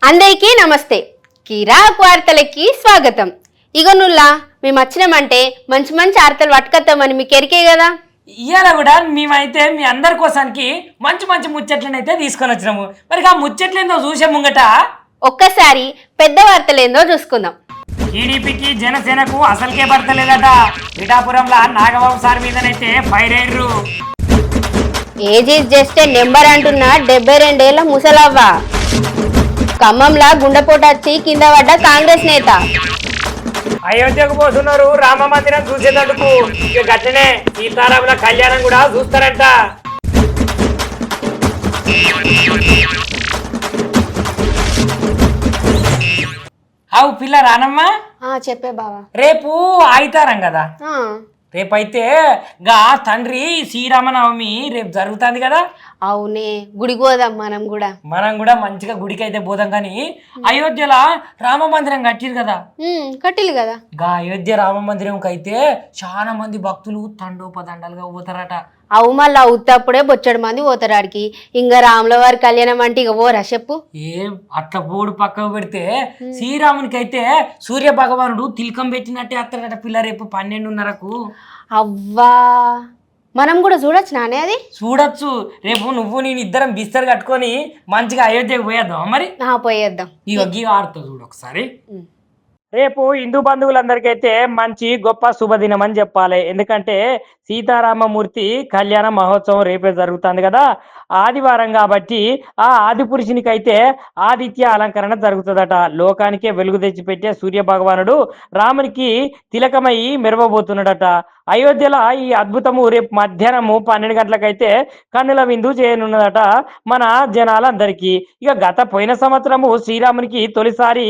అందరికీ నమస్తే. కిరాక్ వార్తలకి స్వాగతం. ఇగోనుల్లా మేము వచ్చినామంటే మంచి మంచి వార్తలు పట్టుకొస్తామని మీకు ఎరికే కదా. ఇవాళ కూడా మేమైతే మీ అందరి కోసానికి మంచి మంచి ముచ్చట్లనైతే తీసుకొని వచ్చినాము. మరి ఆ ముచ్చట్లేందో చూసే ముంగట ఒక్కసారి పెద్ద వార్తలేందో చూసుకుందాం. టీడీపీకి జనసేనకు అసలుకే పడతలేదట. పిఠాపురంలో నాగబాబు సార్ మీదనైతే ఫైర్ అయ్యారు. ఏజ్ ఈజ్ జస్ట్ నెంబర్ అంటున్న 72 ఏళ్ల ముసలవ్వ ఖమ్మంలా గుండెపోటు వచ్చి కింద పడ్డ కాంగ్రెస్ నేత. అయోధ్యకు పోతున్నారు రామ మందిరం చూసేటందుకు. ఇక గట్లనే సీతారాముల కళ్యాణం కూడా చూస్తారంట. అవు పిల్ల రానమ్మా చెప్పే బావా. రేపు ఆయితారం కదా. రేపైతే గా తండ్రి శ్రీరామనవమి రేపు జరుగుతుంది కదా. అవునే, గుడికి పోదాం మనం కూడా మంచిగా గుడికి అయితే పోదాం. కానీ అయోధ్యలో రామ మందిరం కట్టిరు కదా. కట్టిలు కదా. గా అయోధ్య రామ మందిరంకి అయితే చాలా మంది భక్తులు తండోపదండాలుగా పోతారట. అవు మళ్ళీ అవుతప్పుడే బొచ్చడు మంది పోతారు ఆడికి. ఇంకా రాముల వారి కళ్యాణం అంటే ఇక పోరా చెప్పు. ఏం అట్లా పోడు పక్కకు పెడితే శ్రీరామునికి అయితే సూర్య భగవానుడు తిలకం పెట్టినట్టే వస్తాడట పిల్ల రేపు 12:30కు. అవ్వా, మనం కూడా చూడొచ్చు నానే. అది చూడొచ్చు. రేపు నువ్వు నేను ఇద్దరం బిస్తర్ కట్టుకొని మంచిగా అయోధ్యకు పోయేద్దాం. మరి పోయేద్దాం. ఈ ఒగ్గి ఆడుతో చూడు ఒకసారి. రేపు హిందూ బంధువులందరికైతే మంచి గొప్ప శుభదినం అని చెప్పాలి. ఎందుకంటే సీతారామమూర్తి కళ్యాణ మహోత్సవం రేపే జరుగుతుంది కదా. ఆదివారం కాబట్టి ఆ ఆది పురుషునికైతే ఆదిత్య అలంకరణ జరుగుతుందట. లోకానికే వెలుగు తెచ్చిపెట్టే సూర్య భగవానుడు రామునికి తిలకమై మెరవబోతున్నాడట. అయోధ్యలో ఈ అద్భుతము రేపు మధ్యాహ్నము 12 గంటలకైతే కన్నుల విందు చేయనున్నదట మన జనాలందరికీ. ఇక పోయిన సంవత్సరము శ్రీరామునికి తొలిసారి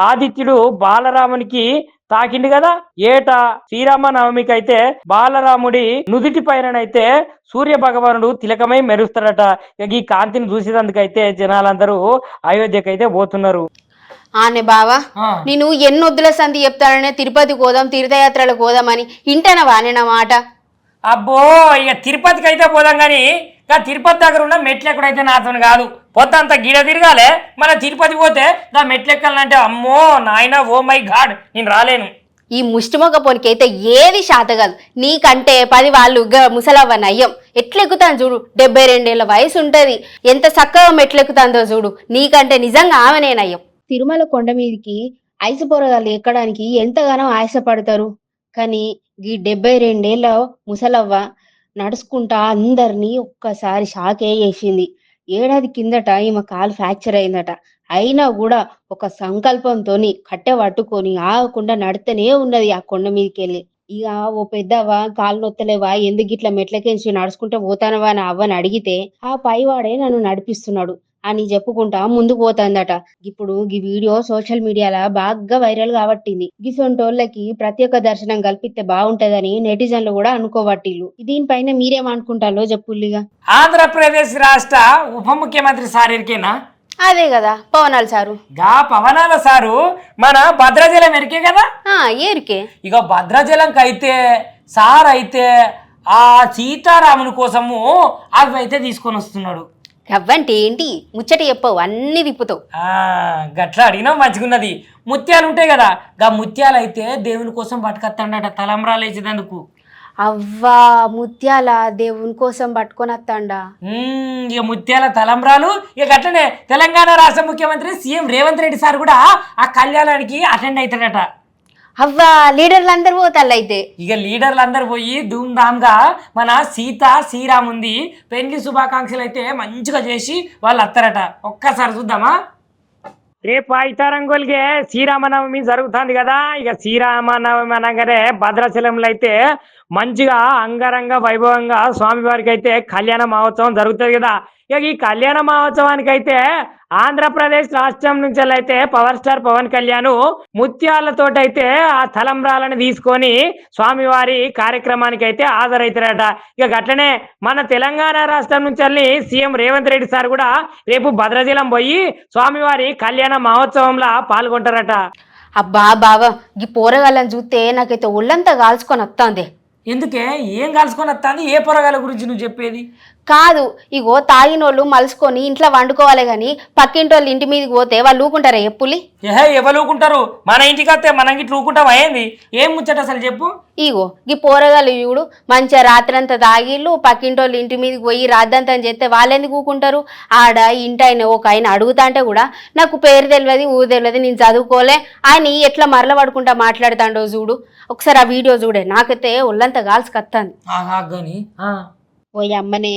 ఆదిత్యుడు బాలరామునికి తాకిండు కదా. ఏటా శ్రీరామనవమికి అయితే బాలరాముడి నుదిటి పైననైతే సూర్య భగవానుడు తిలకమై మెరుస్తాడట. ఇక ఈ కాంతిని చూసేందుకైతే జనాలందరూ అయోధ్యకైతే పోతున్నారు. ఆనే బావా, నేను ఎన్నొద్దుల సంధి చెప్తాననే తిరుపతి పోదాం, తీర్థయాత్రలకు పోదామని ఇంటనవా నా మాట. అబ్బో, ఇక తిరుపతికి అయితే పోదాం కానీ ఇక తిరుపతి దగ్గర ఉన్న మెట్లు ఎక్కడైతే నాతో కాదు. పొద్దంతా గిడ తిరగాలే. మన తిరుపతి పోతే నా మెట్లు ఎక్కాలంటే అమ్మో నాయన, ఓ మై గాడ్, నేను రాలేను. ఈ ముష్టిమొక్క పోనికైతే ఏది శాత కాదు. నీకంటే 10 వాళ్ళు ముసలవ్వ నయ్యం. ఎట్లెక్కుతాను చూడు, 72 ఏళ్ల వయసు ఉంటది. ఎంత చక్కగా మెట్లెక్కుతాందో చూడు. నీకంటే నిజంగా ఆమెనే నయ్యం. తిరుమల కొండ మీదకి ఐసు పొరగాలు ఎక్కడానికి ఎంతగానో ఆశపడతారు. కానీ ఈ 72 ఏళ్ల ముసలవ్వ నడుచుకుంటా అందరినీ ఒక్కసారి షాకే చేసింది. ఏడాది కిందట ఈమె కాలు ఫ్రాక్చర్ అయిందట. అయినా కూడా ఒక సంకల్పంతో కట్టె పట్టుకొని ఆగకుండా నడితేనే ఉన్నది ఆ కొండ మీదకి వెళ్ళి. ఇక ఓ పెద్దవ్వ, కాలు నొత్తలేవా, ఎందుకు ఇట్లా మెట్లకేసి నడుచుకుంటే పోతానవా అని అవ్వని అడిగితే ఆ పైవాడే నన్ను నడిపిస్తున్నాడు అని చెప్పుకుంటా ముందుకు పోతాందట. ఇప్పుడు ఈ వీడియో సోషల్ మీడియాలో బాగా వైరల్ కాబట్టింది. గిసొంటోళ్ళకి ప్రత్యేక దర్శనం కల్పిస్తే బాగుంటదని నెటిజన్లు కూడా అనుకోబట్టిల్లు. దీనిపైన మీరేమనుకుంటారో చెప్పుల్లిగా. ఆంధ్రప్రదేశ్ రాష్ట్ర ఉప ముఖ్యమంత్రి సార్ ఎరికేనా? అదే కదా, పవనాల సారు. గా పవనాల సారు మన భద్రాచలం ఎరికే కదా. ఏరికే. ఇక భద్రాచలంకి అయితే సార్ అయితే ఆ సీతారాముని కోసము అవి అయితే తీసుకొని వస్తున్నాడు. అవ్వంటే ఏంటి ముచ్చట చెప్పవు, అన్ని తిప్పుతావు. గట్లా అడిగినా మంచిగున్నది. ముత్యాలు ఉంటాయి కదా, గా ముత్యాలు అయితే దేవుని కోసం పట్టుకొస్తాడట తలంబ్రాలు వేసేందుకు. అవ్వా, ముత్యాల దేవుని కోసం పట్టుకొని వస్తాడా? ఇక ముత్యాల తలంబ్రాలు. ఇక అట్లనే తెలంగాణ రాష్ట్ర ముఖ్యమంత్రి సీఎం రేవంత్ రెడ్డి సార్ కూడా ఆ కళ్యాణానికి అటెండ్ అవుతాడట. అవ్వా, లీడర్లు అందరు పోతాళ్ళు అయితే. ఇక లీడర్లు అందరు పోయి ధూమ్ ధామ్ గా మన సీత శ్రీరాముంది పెళ్లి శుభాకాంక్షలు అయితే మంచిగా చేసి వాళ్ళు వస్తారట. ఒక్కసారి చూద్దామా. రేపు ఐతారంగోల్గే శ్రీరామనవమి జరుగుతుంది కదా. ఇక శ్రీరామనవమి అనగానే భద్రాచలంలో అయితే మంచిగా అంగరంగ వైభవంగా స్వామివారికి అయితే కళ్యాణ మహోత్సవం జరుగుతుంది కదా. ఇక ఈ కళ్యాణ మహోత్సవానికి అయితే ఆంధ్రప్రదేశ్ రాష్ట్రం నుంచి అయితే పవర్ స్టార్ పవన్ కళ్యాణ్ ముత్యాలతోటైతే ఆ తలంబ్రాలను తీసుకొని స్వామివారి కార్యక్రమానికి అయితే హాజరవుతారట. ఇక అట్లనే మన తెలంగాణ రాష్ట్రం నుంచి సీఎం రేవంత్ రెడ్డి సార్ కూడా రేపు భద్రాచలం పోయి స్వామివారి కళ్యాణ మహోత్సవంలో పాల్గొంటారట. అబ్బా బావా, ఈ పోరగాళ్ళని చూస్తే నాకైతే ఒళ్ళంతా కాల్చుకొని వస్తుంది. ఎందుకే, ఏం కాల్చుకొని వస్తుంది? ఏ పొరగాల గురించి నువ్వు చెప్పేది? కాదు, ఇగో తాగినోళ్ళు మలుసుకొని ఇంట్లో వండుకోవాలి గాని పక్కింటి వాళ్ళు ఇంటి మీదకి పోతే వాళ్ళు ఊకుంటారా ఎప్పులి? ఎవరు ఊకుంటారు? మన ఇంటికి వస్తే మనం ఇట్లా ఊకుంటాం అయ్యింది. ఏం ముచ్చట అసలు చెప్పు. ఇగో ఈ పోరగాళ్ళు చూడు మంచిగా రాత్రంతా తాగిళ్ళు పక్కింటి వాళ్ళు ఇంటి మీదకి పోయి రాద్దంతా చేస్తే వాళ్ళు ఎందుకు ఊకుంటారు? ఆడ ఇంటి ఆయన ఒక ఆయన అడుగుతా అంటే కూడా నాకు పేరు తెలియదు ఊరు తెలియదు నేను చదువుకోలే అని ఎట్లా మరల పడుకుంటా మాట్లాడుతాండో చూడు. ఒకసారి ఆ వీడియో చూడే, నాకైతే ఒళ్ళంతా గాల్సుకొత్తాంది. ఓ అమ్మనే,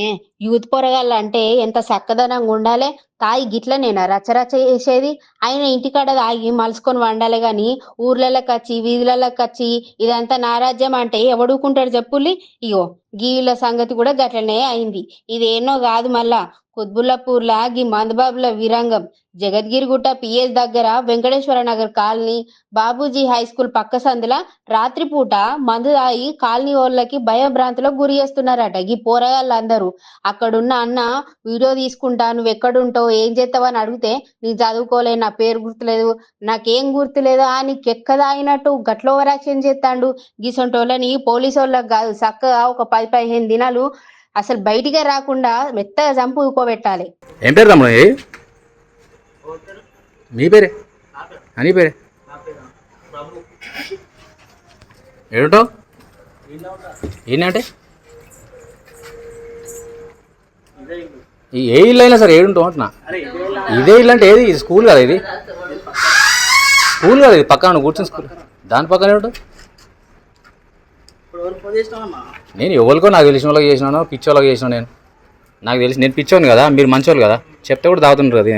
యూత్ పొరగాళ్ళు అంటే ఎంత చక్కదనంగా ఉండాలి. తాయి గిట్లనేనా రచ్చరచ్చ చేసేది? ఆయన ఇంటికాడ తాగి మలుసుకొని వండాలి గాని ఊర్లలోకి వచ్చి వీధులలోకి వచ్చి ఇదంతా నారాజ్యం అంటే ఎవడుకుంటాడు చెప్పుల్లి? ఇగో గీళ్ళ సంగతి కూడా గట్లనే అయింది. ఇదేనో కాదు మళ్ళా కుత్బుల్లాపూర్లా గీ మందబాబుల వీరంగం జగద్గిరిగుట్ట పిఎస్ దగ్గర Venkateswara Nagar colony Babuji high school పక్క సందుల రాత్రిపూట మందు తాగి కాలనీ వాళ్ళకి భయభ్రాంతులకు గురి చేస్తున్నారట ఈ పోరగాళ్ళందరూ. అక్కడున్న అన్న వీడియో తీసుకుంటా నువ్వు ఎక్కడుంటావు ఏం చేస్తావు అని అడిగితే నేను చదువుకోలే నా పేరు గుర్తులేదు నాకేం గుర్తులేదు నీకు ఎక్కదాగినట్టు గట్ల ఓవరాక్షన్ చేస్తాడు. గీసంటోళ్ళని పోలీసు వాళ్ళకి కాదు చక్కగా ఒక 10-15 దినాలు అసలు బయటికే రాకుండా మెత్తగా చంపు ఊకోబెట్టాలి. ఏం పేరు తమ్ముడు? మీ పేరే అని పేరే ఏడుంటావు? ఏంటంటే ఏ ఇల్లు అయినా సరే ఏడుంటావు అంటున్నా. ఇదే ఇల్లు అంటే ఏది? ఇది స్కూల్ కదా, ఇది స్కూల్ కదా, ఇది పక్కన కూర్చుని స్కూల్ దాని పక్కన ఏమిటో. నేను ఎవరికో నాకు తెలిసిన వాళ్ళకి చేసినాను, పిచ్చోళ్ళకి చేసినాను. నాకు తెలిసి నేను పిచ్చోను కదా, మీరు మంచోళ్ళు కదా, చెప్తే కూడా తాగుతుంటారు అది.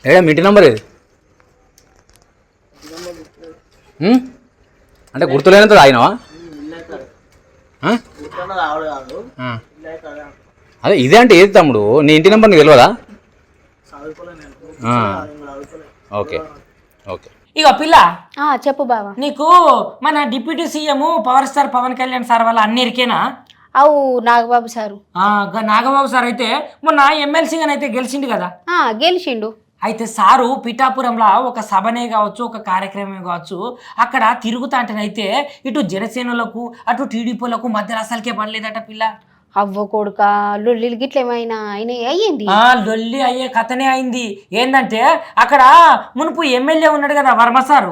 ఏడా మీ ఇంటి నెంబర్ ఏది? అంటే గుర్తులేనంత తాగినావా? అదే ఇదే అంటే ఏది తమ్ముడు? నీ ఇంటి నెంబర్ నీకు తెలియదా? Okay okay. ఇక పిల్ల చెప్పు బావా. నీకు మన deputy CM power star Pawan Kalyan sir వాళ్ళ అన్నిరికేనా? అవు నాగబాబు సారు. నాగబాబు సార్ అయితే మొన్న ఎమ్మెల్సీగా అయితే గెలిచిండు కదా. గెలిచిండు. అయితే సారు పిఠాపురంలో ఒక సభనే కావచ్చు ఒక కార్యక్రమమే కావచ్చు అక్కడ తిరుగుతాంటేనైతే ఇటు జనసేనలకు అటు టీడీపీలకు మధ్యలో అసలుకే పడలేదట పిల్ల. అవ్వ కొడుక లొల్లిలు గిట్ల ఏమైనా ఆయన అయ్యింది? లొల్లి అయ్యే కథనే అయింది. ఏందంటే అక్కడ మునుపు ఎమ్మెల్యే ఉన్నాడు కదా వర్మ సారు.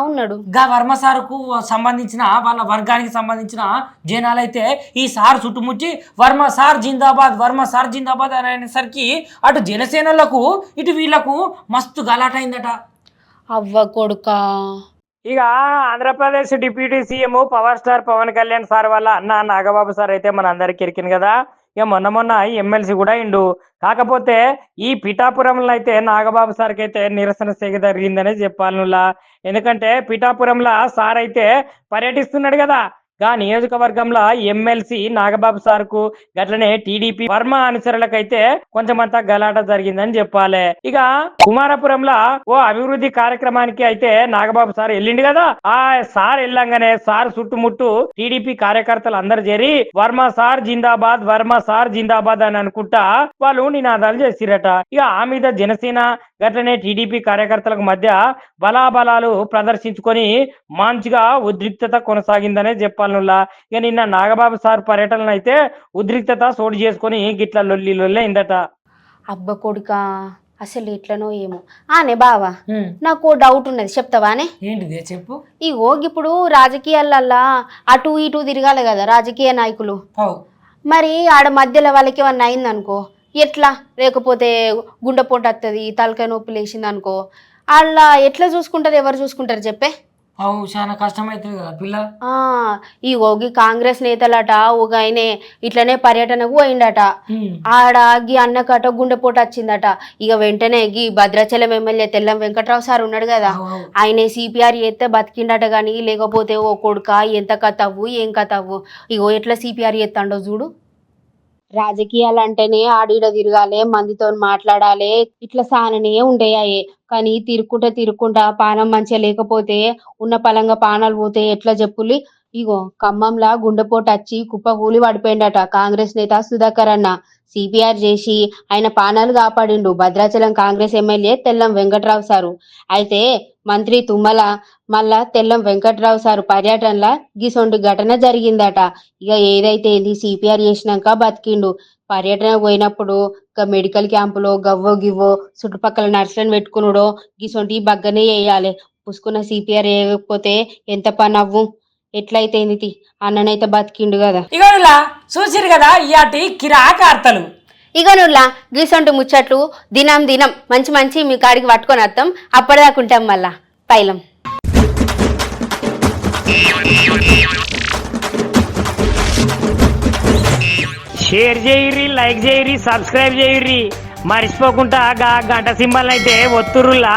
ఉన్నాడు. గా వర్మ సారుకు సంబంధించిన వాళ్ళ వర్గానికి సంబంధించిన జనాలైతే ఈ సార్ చుట్టుముచ్చి వర్మ సార్ జిందాబాద్ వర్మ సార్ జిందాబాద్ అని అనేసరికి అటు జనసేనలకు ఇటు వీళ్లకు మస్తు గలాట అయిందట. అవ్వ కొడుక. ఇక Andhra Pradesh deputy CM power star Pawan Kalyan sir వల్ల అన్న నాగబాబు సార్ అయితే మన అందరికి ఎరికింది కదా. ఇక మొన్న ఎమ్మెల్సీ కూడా ఇండు. కాకపోతే ఈ పిఠాపురంలో అయితే నాగబాబు సార్కి అయితే నిరసన సేగ జరిగిందనే చెప్పాలనులా. ఎందుకంటే పిఠాపురంలో సార్ అయితే పర్యటిస్తున్నాడు కదా. గా నియోజకవర్గంలో ఎమ్మెల్సీ నాగబాబు సార్ కు గట్లనే టీడీపీ వర్మ అనుచరులకైతే కొంచెమంతా గలాట జరిగిందని చెప్పాలి. ఇక కుమారపురంలో ఓ అభివృద్ధి కార్యక్రమానికి అయితే నాగబాబు సార్ వెళ్ళిండు కదా. ఆ సార్ వెళ్ళంగానే సార్ చుట్టుముట్టు టీడీపీ కార్యకర్తలు అందరు చేరి వర్మ సార్ జిందాబాద్ వర్మ సార్ జిందాబాద్ అని అనుకుంటా వాళ్ళు నినాదాలు చేసిరట. ఇక ఆ మీద జనసేన గట్లనే టీడీపీ కార్యకర్తలకు మధ్య బలాబలాలు ప్రదర్శించుకొని మంచిగా ఉద్రిక్తత కొనసాగిందనే చెప్పాలి. ఇక నిన్న నాగబాబు సార్ పర్యటనలు అయితే ఉద్రిక్తత చోటు చేసుకొని గిట్ల లొల్లి అయిందట. అబ్బ కొడుక అసలు ఎట్లనో ఏమో. ఆనే బావా నాకు డౌట్ ఉన్నది చెప్తావానే? ఏంటిది చెప్పు. ఇగో ఇప్పుడు రాజకీయాలల్లా అటు ఇటు తిరగాలి కదా రాజకీయ నాయకులు. మరి ఆడ మధ్యలో వాళ్ళకి ఏమన్నా అయిందనుకో ఎట్లా? లేకపోతే గుండెపోటు వస్తుంది తలకాయ నొప్పి లేచింది అనుకో అలా ఎట్లా చూసుకుంటారు? ఎవరు చూసుకుంటారు చెప్పే? చాలా కష్టమైతుంది కదా పిల్ల. ఈ ఓగి కాంగ్రెస్ నేతలట ఒక ఆయన ఇట్లనే పర్యటనకు పోయిండట. ఆడ గీ అన్నకట గుండెపోటు వచ్చిందట. ఇక వెంటనే గీ భద్రాచలం ఎమ్మెల్యే తెల్లం వెంకట్రావు సార్ ఉన్నాడు కదా, ఆయన సిపిఆర్ చేస్తే బతికిండట. గాని లేకపోతే ఓ కొడుక ఎంత కథవ్వు ఏం కథవ్వు. ఇగో ఎట్లా సిపిఆర్ చేస్తాడో చూడు. రాజకీయాలు అంటేనే ఆడిడ తిరగాలి మందితో మాట్లాడాలి ఇట్లా సాననే ఉండేయాయే. కానీ తిరుక్కుంటా పానం మంచిగా లేకపోతే ఉన్న పలంగా పానాలు పోతే ఎట్లా చెప్పులి. ఇగో ఖమ్మంలా గుండెపోటు వచ్చి కుప్ప కూలి పడిపోయిందట కాంగ్రెస్ నేత సుధాకర్ అన్న. సిపిఆర్ చేసి ఆయన పానాలు కాపాడిండు భద్రాచలం కాంగ్రెస్ ఎమ్మెల్యే తెల్లం వెంకట్రావు సారు. అయితే మంత్రి తుమ్మల మళ్ళా తెల్లం వెంకట్రావు సారు పర్యటనలా గిసొంటి ఘటన జరిగిందట. ఇక ఏదైతే ఏంది సిపిఆర్ చేసినాక బతికిండు. పర్యటన పోయినప్పుడు మెడికల్ క్యాంపులో గవ్వో గివ్వో చుట్టుపక్కల నర్సులను పెట్టుకున్నాడో గిసొంటి బగ్గనే వేయాలి. పుసుకున్న సిపిఆర్ వేయకపోతే ఎంత పని అవ్వు. ఎట్లయితే ఏంది అన్ననైతే బతికిండు కదా. ఇగోనులా చూసిరు కదా ఇయాటి కిరాక వార్తలు. ఇక నువ్వులా గీసొంటి ముచ్చట్లు దినం దినం మంచి మంచి మీ కాడికి పట్టుకొని వస్తాం. అప్పటిదాకుంటాం మళ్ళా పైలం. షేర్ చేయుర్రి, లైక్ చేయుర్రి, సబ్స్క్రైబ్ చేయుర్రి, మర్చిపోకుండా గంట సింబల్ అయితే ఒత్తురులా.